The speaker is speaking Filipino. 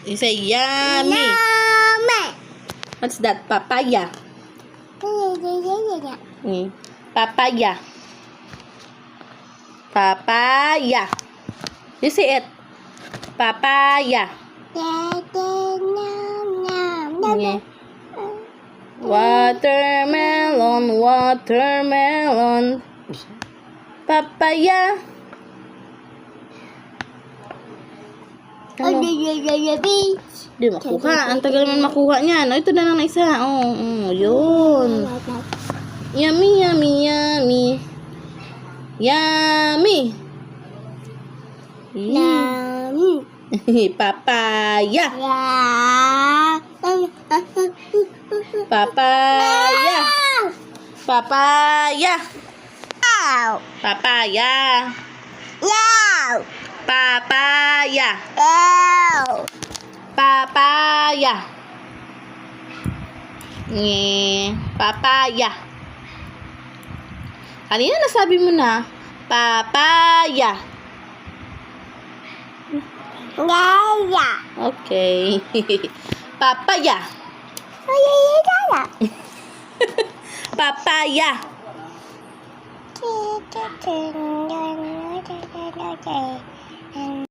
You say yummy. Yummy. What's that? Papaya. Papaya. Papaya. You say it. Papaya. Okay. Watermelon, watermelon. Papaya. Ano? Di makuha. Ang tagal naman makuha niyan. Oh, ito na lang na isa. Oh, yun. Yummy, yummy, yummy. Yummy. Papaya. Papaya. Papaya. Papaya. Papaya. Papaya. Papaya. Kanina nasabi mo na. Papaya. Okay. Papaya. Papaya.